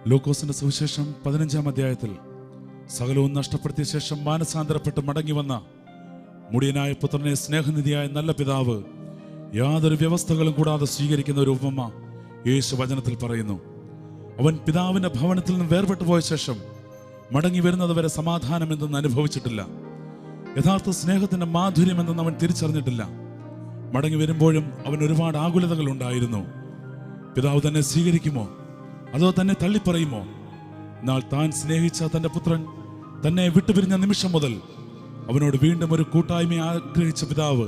ലൂക്കോസിന്റെ സുവിശേഷം 15-ാം അധ്യായത്തിൽ സകലവും നഷ്ടപ്പെടുത്തിയ ശേഷം മാനസാന്തരപ്പെട്ട് മടങ്ങി വന്ന മുടിയനായ പുത്രനെ സ്നേഹനിധിയായ നല്ല പിതാവ് യാതൊരു വ്യവസ്ഥകളും കൂടാതെ സ്വീകരിക്കുന്ന ഒരു ഉപമ യേശു വചനത്തിൽ പറയുന്നു. അവൻ പിതാവിന്റെ ഭവനത്തിൽ നിന്ന് വേർപെട്ടു പോയ ശേഷം മടങ്ങി വരുന്നത് വരെ സമാധാനം എന്തെന്ന് അനുഭവിച്ചിട്ടില്ല. യഥാർത്ഥ സ്നേഹത്തിന്റെ മാധുര്യം എന്തെന്ന് അവൻ തിരിച്ചറിഞ്ഞിട്ടില്ല. മടങ്ങി വരുമ്പോഴും അവൻ ഒരുപാട് ആകുലതകൾ ഉണ്ടായിരുന്നു. പിതാവ് തന്നെ സ്വീകരിക്കുമോ അതോ തന്നെ തള്ളിപ്പറയുമോ? എന്നാൽ താൻ സ്നേഹിച്ച തന്റെ പുത്രൻ തന്നെ വിട്ടുപിരിഞ്ഞ നിമിഷം മുതൽ അവനോട് വീണ്ടും ഒരു കൂട്ടായ്മ ആഗ്രഹിച്ച പിതാവ്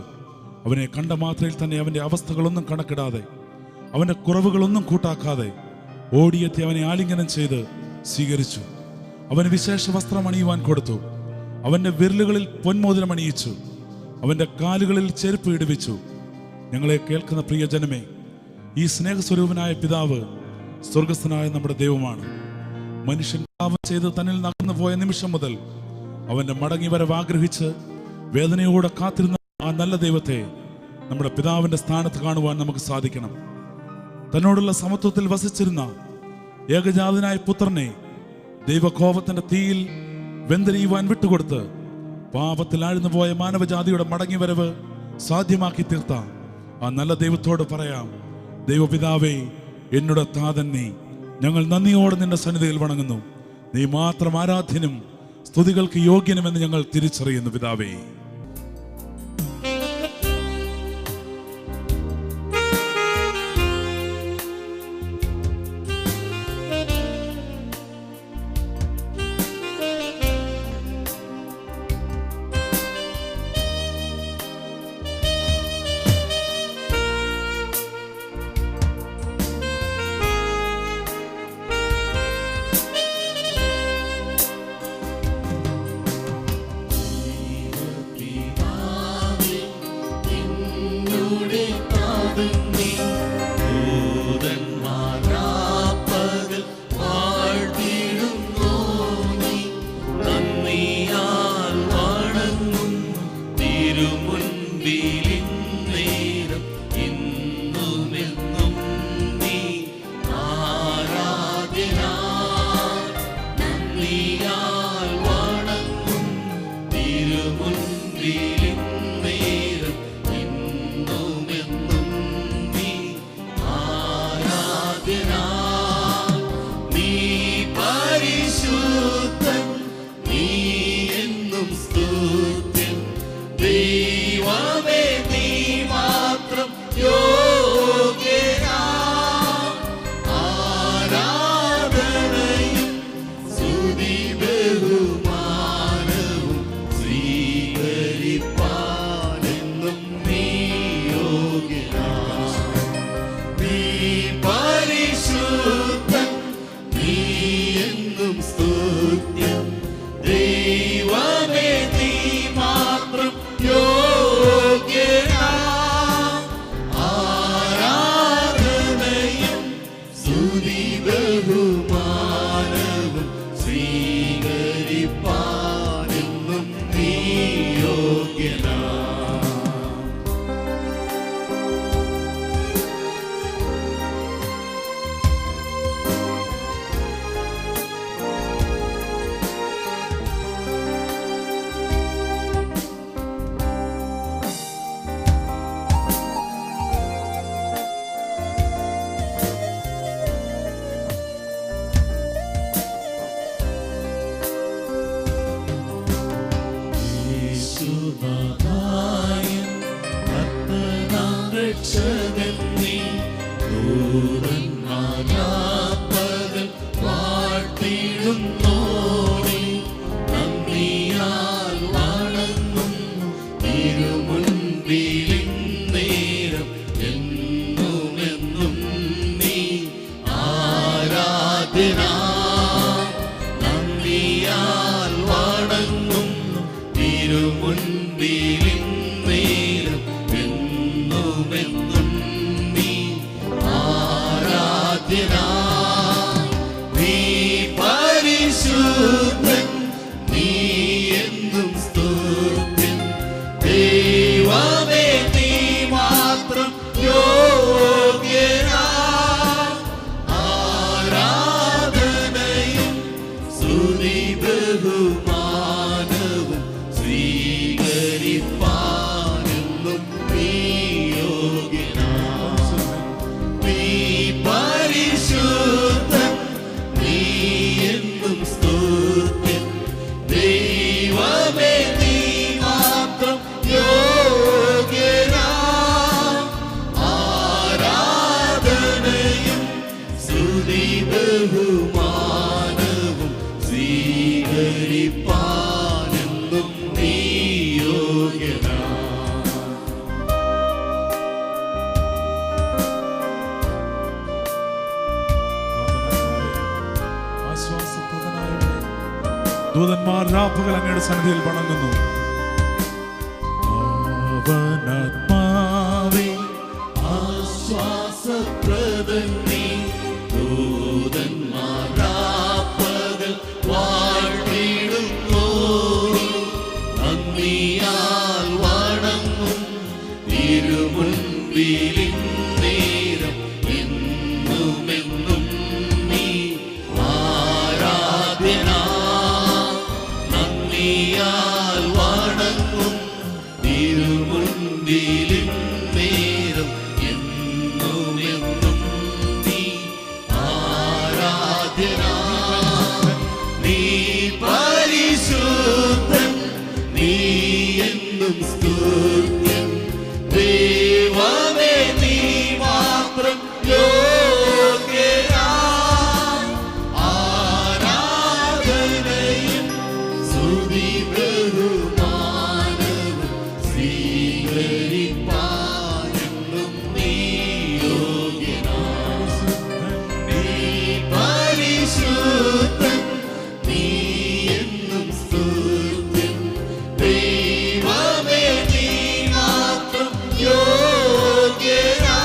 അവനെ കണ്ട മാത്രയിൽ തന്നെ അവന്റെ അവസ്ഥകളൊന്നും കണക്കിടാതെ, അവന്റെ കുറവുകളൊന്നും കൂട്ടാക്കാതെ ഓടിയെത്തി അവനെ ആലിംഗനം ചെയ്ത് സ്വീകരിച്ചു. അവന് വിശേഷ വസ്ത്രം അണിയുവാൻ കൊടുത്തു. അവന്റെ വിരലുകളിൽ പൊന്മോതിരം അണിയിച്ചു. അവന്റെ കാലുകളിൽ ചെരുപ്പ് ഇടുവിച്ചു. ഞങ്ങളെ കേൾക്കുന്ന പ്രിയജനമേ, ഈ സ്നേഹസ്വരൂപനായ പിതാവ് സ്വർഗസ്ഥനായ നമ്മുടെ ദൈവമാണ്. മനുഷ്യൻ പാപം ചെയ്ത് തന്നിൽ നകന്നു പോയ നിമിഷം മുതൽ അവന്റെ മടങ്ങി വരവ് ആഗ്രഹിച്ച് വേദനയോടെ കാത്തിരുന്ന ആ നല്ല ദൈവത്തെ നമ്മുടെ പിതാവിന്റെ സ്ഥാനത്ത് കാണുവാൻ നമുക്ക് സാധിക്കണം. തന്നോടുള്ള സമത്വത്തിൽ വസിച്ചിരുന്ന ഏകജാതനായ പുത്രനെ ദൈവകോപത്തിന്റെ തീയിൽ വെന്തെരിയുവാൻ വിട്ടുകൊടുത്ത് പാപത്തിൽ ആഴ്ന്നു പോയ മാനവജാതിയുടെ മടങ്ങി വരവ് സാധ്യമാക്കി തീർത്ത ആ നല്ല ദൈവത്തോട് പറയാം, ദൈവപിതാവേ, എന്നോട് താതൻ നീ, ഞങ്ങൾ നന്ദിയോടെ നിന്റെ സന്നിധിയിൽ വണങ്ങുന്നു. നീ മാത്രം ആരാധ്യനും സ്തുതികൾക്ക് യോഗ്യനുമെന്ന് ഞങ്ങൾ തിരിച്ചറിയുന്നു പിതാവേ. യോഗ്യനാ ആരാധന സ്വീകരിപ്പാനെന്നും നീ യോഗ്യനാം. നീ പരിശുദ്ധൻ, നീ എന്നും സ്തുത്യൻ. ദൈവമേ നീ മാത്രം യോഗ്യനാം. ആരാധനയും സ്തുതി ബഹുമാനവും സ്വീകരിപ്പാനെന്നും നീ യോഗ്യനാം. ദൂതന്മാർ രാപ്പകൽ അങ്ങയുടെ സന്നിധിയിൽ വണങ്ങുന്നു. പാവനാത്മാവേ ആശ്വാസപ്രദൻ നീ, ദൂതന്മാർ രാപ്പകൽ വാഴ്ത്തിടുന്നു. നന്ദിയാൽ വണങ്ങും തിരുമുൻപിലിന്നേരം എന്നുമെന്നും നീ ആരാധ്യനാം. നന്ദിയാൽ വണങ്ങും തിരുമുൻപിലിന്നേരം എന്നുമെന്നും നീ ആരാധ്യനാം. നീ പരിശുദ്ധൻ, നീ എന്നും സ്തുത്യൻ. ദൈവമേ നീ മാത്രം യോഗ്യനാം. ആരാധനയും സ്തുതി ബഹുമാനവും സ്വീകരിപ്പാനെന്നും നീ യോഗ്യനാം. നീ പരിശുദ്ധൻ, നീ എന്നും സ്തുത്യൻ. ദൈവമേ നീ മാത്രം യോഗ്യനാം.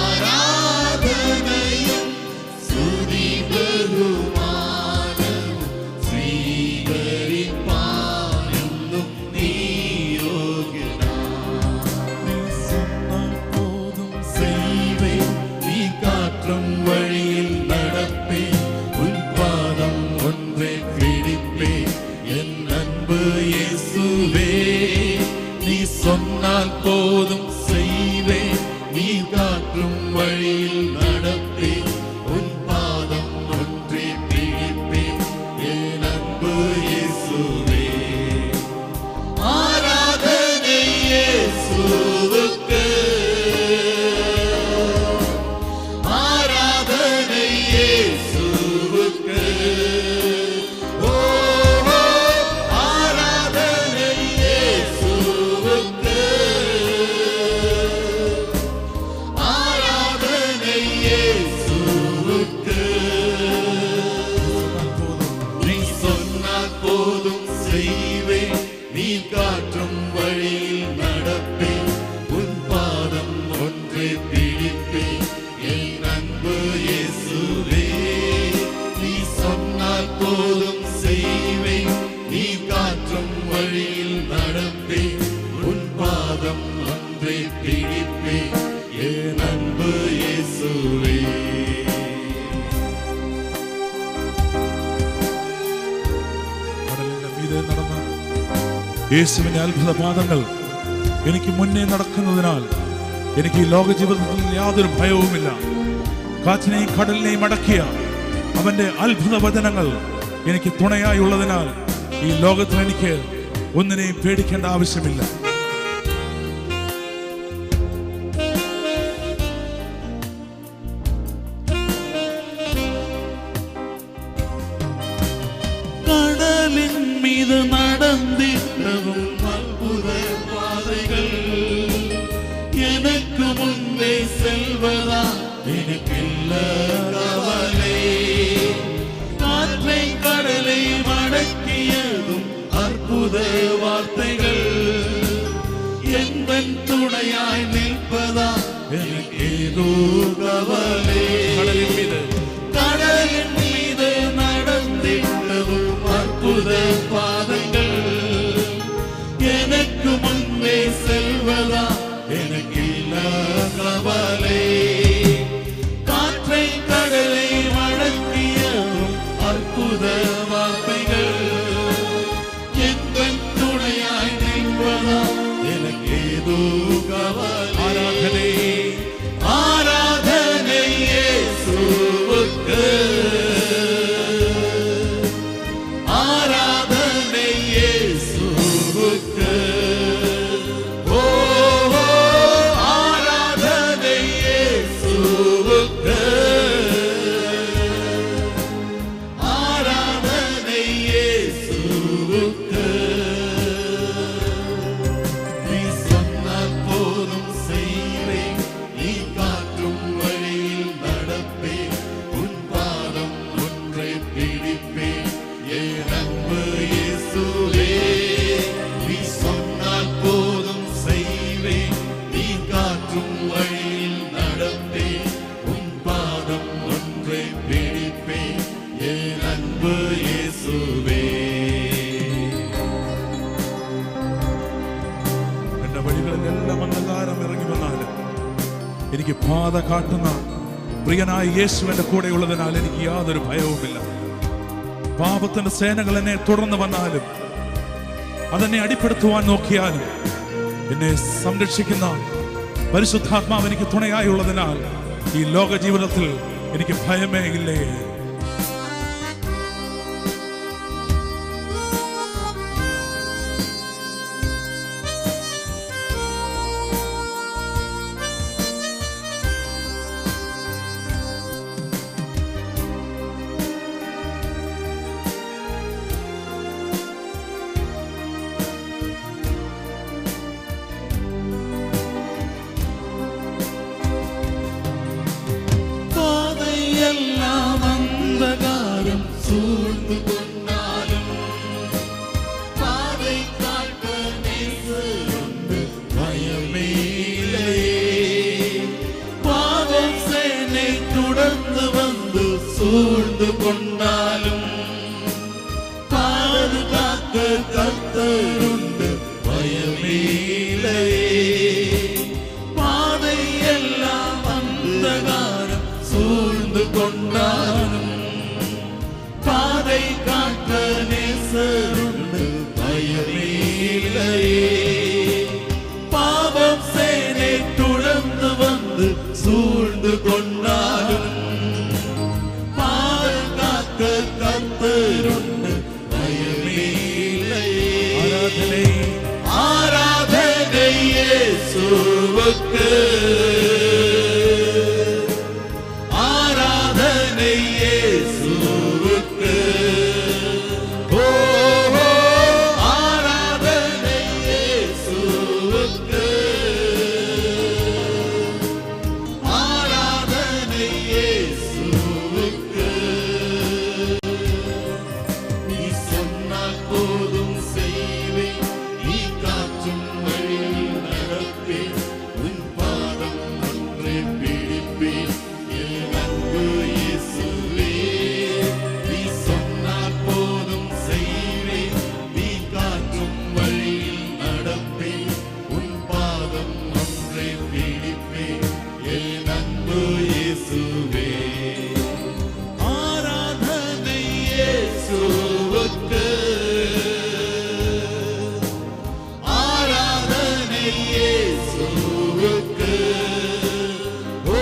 ആരാധനയും സ്തുതി ബഹുമാനവും സ്വീകരിപ്പാനെന്നും നീ യോഗ്യനാം. നീ സ്വന്തം പോതും സേവേ, നീ കാற்றும் വഴിയിൽ നടപ്പേ, ഉൻപാദം ഒன்றே പിടിപ്പേ, എൻ അன்பு യേசுவே. നീ சொன்னால் போதும் செய்வே, நீ காற்றும் வழியில் நடப்பே, உன் பாதம் ஒன்றே பிடிப்பே, என் அன்பு இயேசுவே. ஆராதனை இயேசுவுக்கு, ஆராதனை இயேசுவுக்கு. ஓ ஆராதனை இயேசுவுக்கு, ஆராதனை இயேசுவுக்கு. நீ சொன்னால் போதும் செய்வேன், நீ காற்றும் வழியில் நடப்பேன், உன் பாதம் ஒன்றே பிடிப்பேன், என் அன்பு இயேசுவே. நீ சொன்னால் போதும் செய்வேன், நீ காற்றும் வழியில் நடப்பேன், உன் பாதம் ஒன்றே பிடிப்பேன், என் அன்பு இயேசுவே. കടലിന്റെ മീതെ നടന്ന യേശുവിന്റെ അത്ഭുത പാദങ്ങൾ എനിക്ക് മുന്നേ നടക്കുന്നതിനാൽ എനിക്ക് ഈ ലോക ജീവിതത്തിൽ യാതൊരു ഭയവുമില്ല. കാറ്റിനെയും കടലിനെയും അടക്കിയ അവന്റെ അത്ഭുത വചനങ്ങൾ എനിക്ക് തുണയായുള്ളതിനാൽ ഈ ലോകത്തിൽ എനിക്ക് ഒന്നിനെയും പേടിക്കേണ്ട ആവശ്യമില്ല. கடலின் மீது நடந்திடவும் அற்புத பாதைகள், எனக்கு முன்னே செல்வதா எனக்கில்ல கவலை. காற்றை கடலை மடக்கியதும் அற்புத வார்த்தைகள், என்பன் துணையாய் நிற்பதா எனக்கேதோ கவலை. கடலின் மீது நடந்திடவும் அற்புத பாதங்கள், எனக்கு முன்னே செல்வதா எனக்கில்ல கவலை. காற்றை கடலை வழங்கியவும் அற்புத வார்த்தைகள், என்பன் துணையாய் വഴികളിലെല്ലാം അന്ധകാരം ഇറങ്ങി വന്നാലും എനിക്ക് പാത കാട്ടുന്ന പ്രിയനായ യേശു എന്റെ കൂടെയുള്ളതിനാൽ എനിക്ക് യാതൊരു ഭയവുമില്ല. പാപത്തിന്റെ സേനകൾ എന്നെ തുടർന്ന് വന്നാലും അതെന്നെ അടിപ്പെടുത്തുവാൻ നോക്കിയാലും എന്നെ സംരക്ഷിക്കുന്ന പരിശുദ്ധാത്മാവ് എനിക്ക് തുണയായുള്ളതിനാൽ ഈ ലോക ജീവിതത്തിൽ എനിക്ക് ഭയമേ ഇല്ലേ. കൊണ്ടാലും പാതുകാക്ക കർത്തരുണ്ട് ഭയമേലേ. പാതയെല്ലാം അന്ധകാരം സൂഴ്ന്നു കൊണ്ടാലും പാதை കാക്ക നേസരുണ്ട് ഭയമേലേ. പാപം സേനെ തുടർന്ന് വന്ന് സൂഴ്ന്നു കൊണ്ടാലും കർത്തരുണ്ട് ഭയമേലേ. ആരാധന യേശുവുക്ക്, ആരാധന യേശുവുക്ക്. ഓ ആരാധന യേശുവുക്ക്, ആരാധന യേശുവുക്ക്. போதும் செய்வேன் நீ காற்றும் வழியில் நடப்பேன் உன் பாதம் ஒன்றை பிடிப்பேன் என் அன்பு இயேசுவே. நீ சொன்னால் போதும் செய்வேன் நீ காற்றும் வழியில் நடப்பேன் உன் பாதம் ஒன்றை பிடிப்பேன் என் அன்பு இயேசுவே. ஆராதனை இயேசுவுக்கு, ஆராதனை இயேசுவுக்கு. ஓ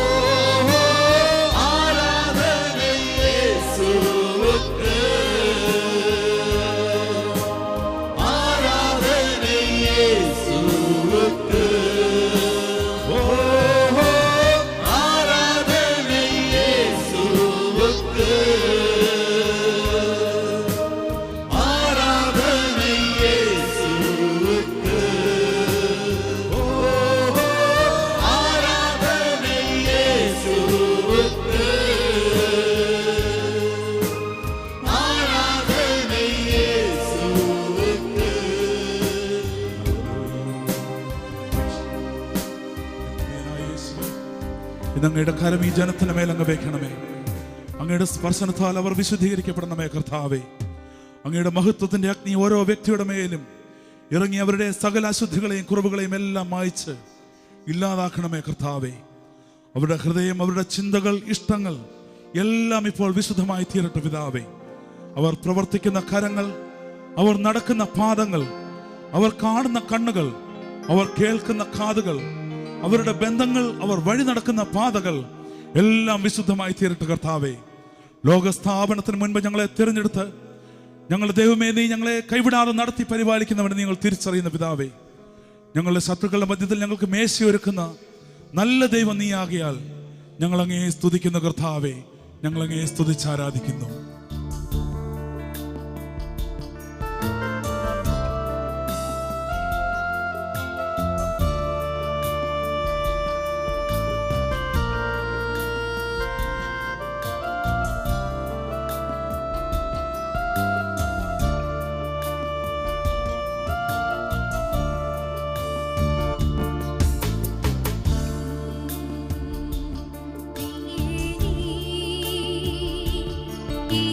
ஆராதனை இயேசுவுக்கு, ஆராதனை இயேசுவுக்கு. ஓ ஆராதனை இயேசுவுக்கு, ஆராதனை இயேசுவுக்கு. ஓ ஆராதனை இயேசுவுக்கு, ஆராதனை இயேசுவுக்கு. ഇതങ്ങയുടെ കരം ഈ ജനത്തിന് മേൽ അങ്ങ് വെക്കണമേ. അങ്ങയുടെ സ്പർശനത്താൽ അവർ വിശുദ്ധീകരിക്കപ്പെടണമേ കർത്താവേ. അങ്ങയുടെ മഹത്വത്തിന്റെ അഗ്നി ഓരോ വ്യക്തിയുടെ മേലും ഇറങ്ങി അവരുടെ സകല അശുദ്ധികളെയും കുറവുകളെയും എല്ലാം മായ്ച്ച് ഇല്ലാതാക്കണമേ കർത്താവേ. അവരുടെ ഹൃദയം, അവരുടെ ചിന്തകൾ, ഇഷ്ടങ്ങൾ എല്ലാം ഇപ്പോൾ വിശുദ്ധമായി തീരട്ടെ പിതാവേ. അവർ പ്രവർത്തിക്കുന്ന കരങ്ങൾ, അവർ നടക്കുന്ന പാദങ്ങൾ, അവർ കാണുന്ന കണ്ണുകൾ, അവർ കേൾക്കുന്ന കാതുകൾ, അവരുടെ ബന്ധങ്ങൾ, അവർ വഴി നടക്കുന്ന പാതകൾ എല്ലാം വിശുദ്ധമായി തീരട്ടെ കർത്താവേ. ലോകസ്ഥാപനത്തിന് മുൻപ് ഞങ്ങളെ തിരഞ്ഞെടുത്ത് ഞങ്ങളുടെ ദൈവമേ നീ ഞങ്ങളെ കൈവിടാതെ നടത്തി പരിപാലിക്കുന്നവനെ നിങ്ങൾ തിരിച്ചറിയുന്ന പിതാവേ. ഞങ്ങളുടെ ശത്രുക്കളുടെ മധ്യത്തിൽ ഞങ്ങൾക്ക് മേശയൊരുക്കുന്ന നല്ല ദൈവം നീ ആകിയാൽ ഞങ്ങൾ അങ്ങേ സ്തുതിക്കുന്ന കർത്താവേ, ഞങ്ങൾ അങ്ങേ സ്തുതിച്ചാരാധിക്കുന്നു. ഈ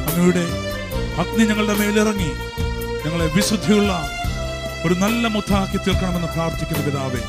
അങ്ങയുടെ അഗ്നി ഞങ്ങളുടെ മേലിറങ്ങി ഞങ്ങളെ വിശുദ്ധിയുള്ള ഒരു നല്ല മുത്താക്കി തീർക്കണമെന്ന് പ്രാർത്ഥിക്കുന്ന പിതാവേ,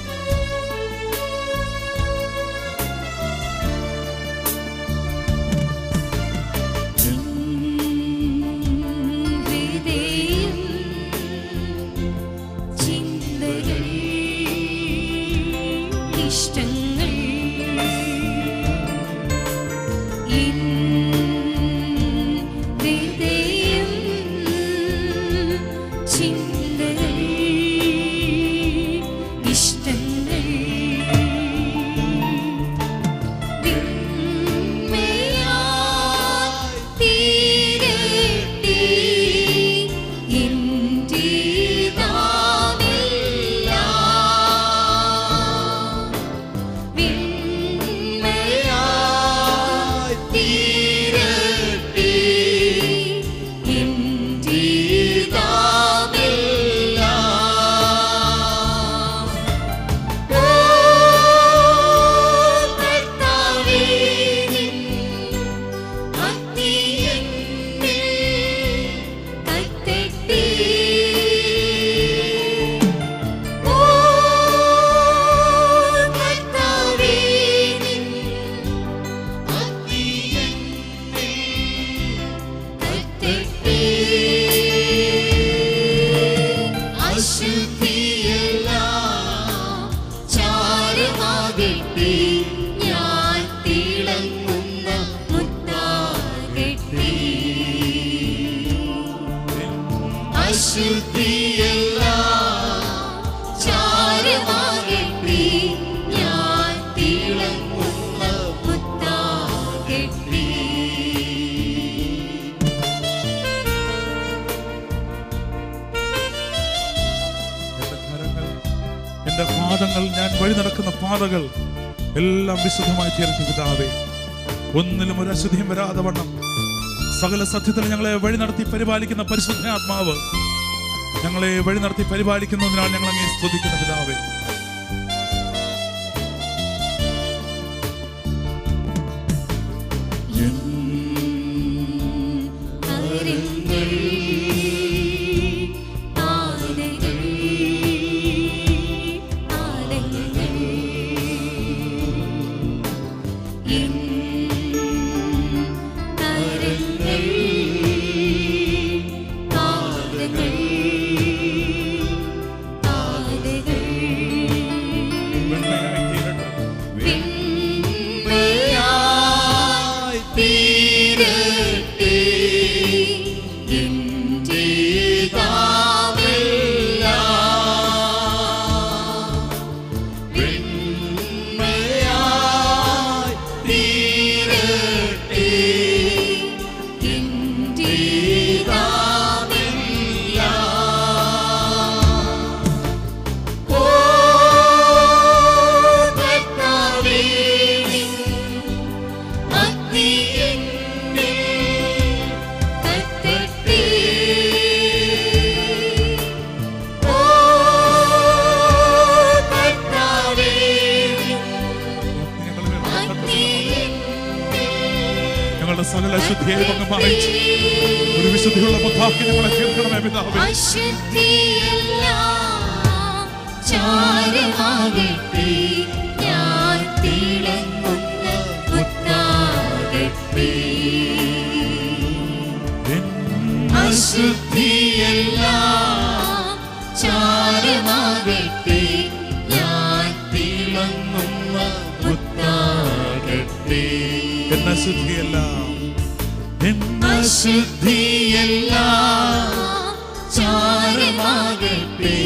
എന്റെ പാദങ്ങൾ, ഞാൻ വഴി നടക്കുന്ന പാതകൾ എല്ലാം വിശുദ്ധമായി തീർന്ന പിതാവേ, ഒന്നിലും ഒരു അശുദ്ധിയും വരാതെ വണ്ണം സകല സത്യത്തിൽ ഞങ്ങളെ വഴി നടത്തി പരിപാലിക്കുന്ന പരിശുദ്ധാത്മാവ് ഞങ്ങളെ വഴി നടത്തി പരിപാലിക്കുന്നതിനാൽ ഞങ്ങൾ അങ്ങേ സ്തുതിക്കുന്ന പിതാവേ. ഞങ്ങളുടെ സകല അശുദ്ധിയെ അങ്ങ് മായിച്ച് ഒരു വിശുദ്ധിയുള്ള മക്കളാക്കി ഞങ്ങളെ തീർക്കണമേ പിതാവേ. ചാരമാകട്ടെ ഞാൻ തിളങ്ങുന്ന മുത്താകട്ടെ. അശുദ്ധിയെല്ലാം ചാരമാകട്ടെ ഞാൻ തിളങ്ങുന്ന മുത്താകട്ടെ. അശുദ്ധിയെല്ലാം ചാരമാകട്ടെ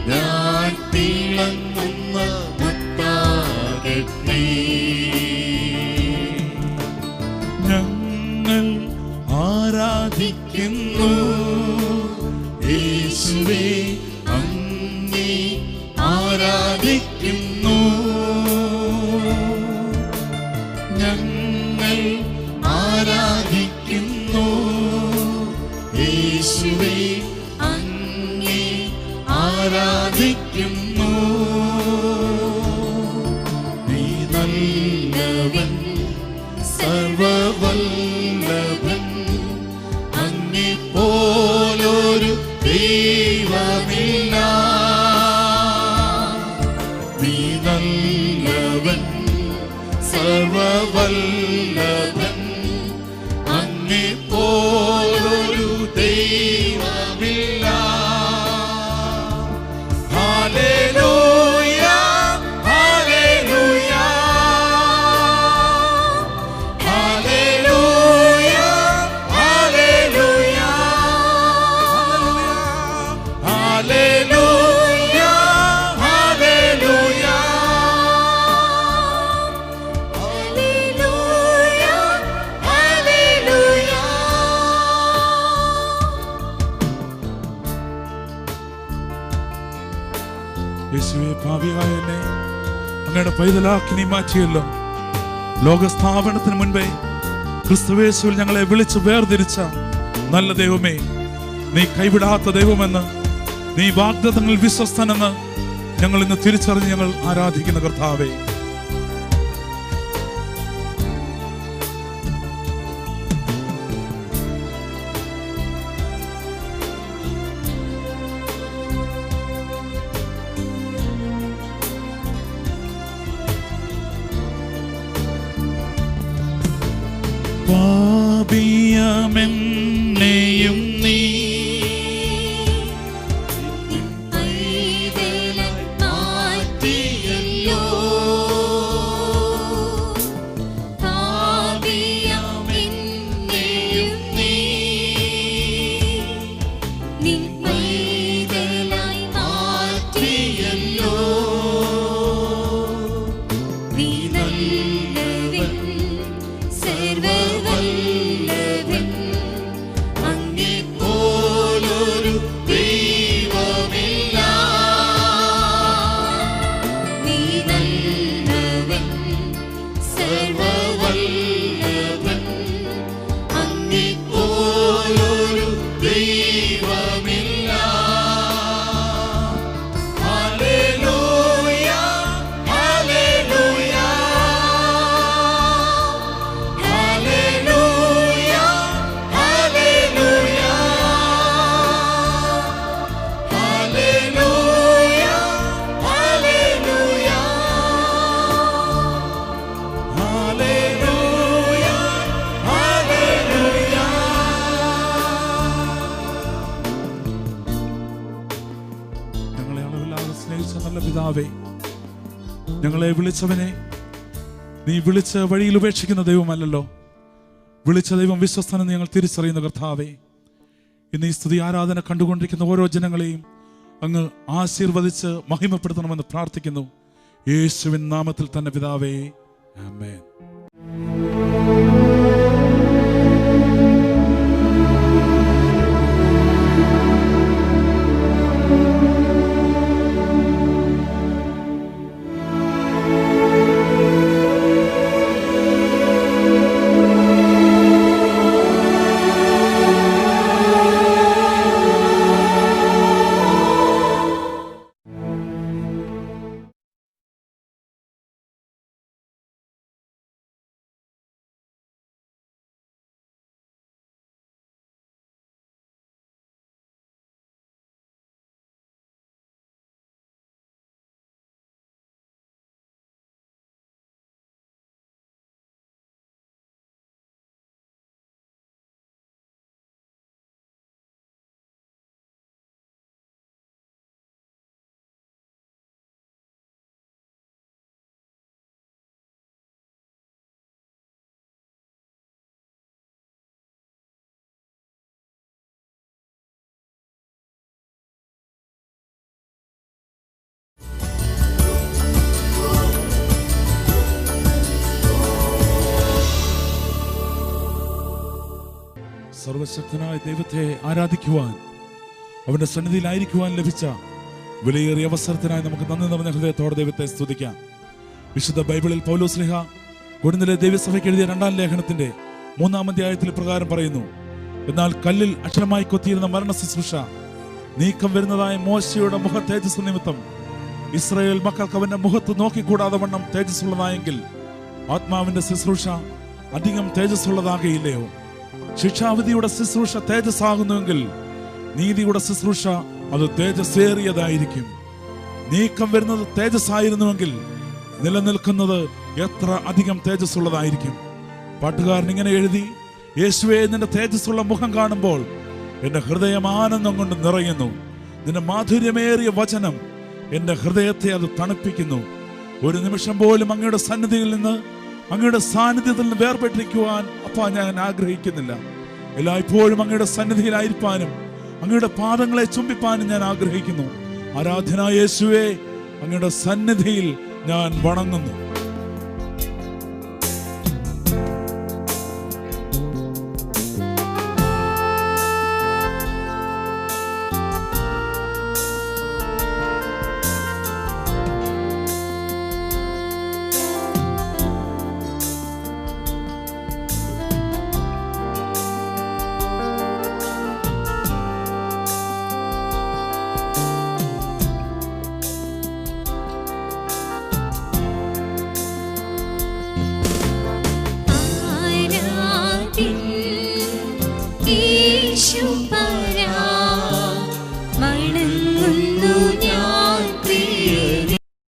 ഞാൻ തിളങ്ങുന്ന മുത്താകട്ടെ. ഞങ്ങൾ ആരാധിക്കുന്നു യേശുവേ അങ്ങേ ആരാധിക്കുന്നു. ഞങ്ങൾ ആരാധിക്കുന്നു യേശുവേ അങ്ങേ ആരാധിക്കുന്നു. നീ നല്ലവൻ സർവവല്ലഭൻ അങ്ങേ പോലൊരു ദൈവമില്ല. നീ നല്ലവൻ സർവവല്ലഭൻ അങ്ങേ പോലൊരു ദൈവമില്ല. Hallelujah hallelujah hallelujah hallelujah hallelujah hallelujah യേശുവേ, പാപിയായ എന്നെ അങ്ങയുടെ പൈതലാക്കി നീ മാറ്റിയല്ലോ. ലോകസ്ഥാപനത്തിന് മുൻപേ ക്രിസ്തുവേശുവിൽ ഞങ്ങളെ വിളിച്ച് വേർതിരിച്ച നല്ല ദൈവമേ, നീ കൈവിടാത്ത ദൈവമെന്ന്, നീ വാഗ്ദത്തങ്ങളിൽ വിശ്വസ്തനെന്ന് ഞങ്ങൾ ഇന്ന് തിരിച്ചറിഞ്ഞ് ഞങ്ങൾ ആരാധിക്കുന്ന കർത്താവേ, പാപിയമെന്നെയും നീ പൈതലായി മാറ്റിയല്ലോ. പാപിയമെന്നെയും നീ നിൻ പൈതലായി മാറ്റിയല്ലോ. നീ നല്ലവൻ സർവവല്ലഭൻ അങ്ങേ പോലൊരു ദൈവമില്ല. നീ നല്ലവൻ സർവവല്ലഭൻ അങ്ങേ പോലൊരു ദൈവമില്ല. Hallelujah hallelujah hallelujah hallelujah hallelujah hallelujah hallelujah hallelujah. ഞങ്ങളെ അളവില്ലാതെ സ്നേഹിച്ച നല്ല പിതാവേ, ഞങ്ങളെ വിളിച്ചവനെ നീ വിളിച്ച വഴിയിൽ ഉപേക്ഷിക്കുന്ന ദൈവമല്ലല്ലോ. വിളിച്ച ദൈവം വിശ്വസ്തനെന്ന് ഞങ്ങൾ തിരിച്ചറിയുന്ന കർത്താവേ, ഇന്ന് ഈ സ്തുതി ആരാധന കണ്ടുകൊണ്ടിരിക്കുന്ന ഓരോ ജനങ്ങളെയും അങ്ങ് ആശീർവദിച്ച് മഹിമപ്പെടുത്തണമെന്ന് പ്രാർത്ഥിക്കുന്നു. യേശുവിൻ നാമത്തിൽ തന്നെ പിതാവേ, ആമേൻ. സർവശക്തനായ ദൈവത്തെ ആരാധിക്കുവാൻ, അവന്റെ സന്നിധിയിലായിരിക്കുവാൻ ലഭിച്ച വിലയേറിയ അവസരത്തിനായി നമുക്ക് നന്ദി നിറഞ്ഞ ഹൃദയത്തോടെ ദൈവത്തെ സ്തുതിക്കാം. വിശുദ്ധ ബൈബിളിൽ പൗലോസ് ശ്ലീഹ കൊരിന്തിലെ ദൈവസഭയ്ക്ക് എഴുതിയ 2-ാം ലേഖനത്തിന്റെ 3-ാം അധ്യായത്തിൽ പ്രകാരം പറയുന്നു: എന്നാൽ കല്ലിൽ അക്ഷരമായി കൊത്തിയിരുന്ന മരണ ശുശ്രൂഷ നീക്കം വരുന്നതായ മോശയുടെ മുഖ തേജസ് നിമിത്തം ഇസ്രായേൽ മക്കൾക്ക് അവന്റെ മുഖത്ത് നോക്കിക്കൂടാതെ വണ്ണം തേജസ്സുള്ളതായെങ്കിൽ ആത്മാവിന്റെ ശുശ്രൂഷ അധികം തേജസ്സുള്ളതാകയില്ലയോ? ശിക്ഷാവിധിയുടെ ശുശ്രൂഷ തേജസ്സാകുന്നുവെങ്കിൽ നീതിയുടെ ശുശ്രൂഷ അത് തേജസ്സേറിയതായിരിക്കും. നീക്കം വരുന്നത് തേജസ്സായിരുന്നുവെങ്കിൽ നിലനിൽക്കുന്നത് എത്ര അധികം തേജസ്സുള്ളതായിരിക്കും. പാട്ടുകാരൻ ഇങ്ങനെ എഴുതി: യേശുവേ, നിന്റെ തേജസ്സുള്ള മുഖം കാണുമ്പോൾ എന്റെ ഹൃദയം ആനന്ദം കൊണ്ട് നിറയുന്നു. നിന്റെ മാധുര്യമേറിയ വചനം എന്റെ ഹൃദയത്തെ അത് തണുപ്പിക്കുന്നു. ഒരു നിമിഷം പോലും അങ്ങയുടെ സന്നിധിയിൽ നിന്ന്, അങ്ങയുടെ സാന്നിധ്യത്തിൽ നിന്ന് വേർപെട്ടിരിക്കുവാൻ അപ്പാ ഞാൻ ആഗ്രഹിക്കുന്നില്ല. എല്ലായ്പ്പോഴും അങ്ങയുടെ സന്നിധിയിലായിരിക്കാനും അങ്ങയുടെ പാദങ്ങളെ ചുംബിപ്പാനും ഞാൻ ആഗ്രഹിക്കുന്നു. ആരാധനായ യേശുവേ, അങ്ങയുടെ സന്നിധിയിൽ ഞാൻ വണങ്ങുന്നു. യേശു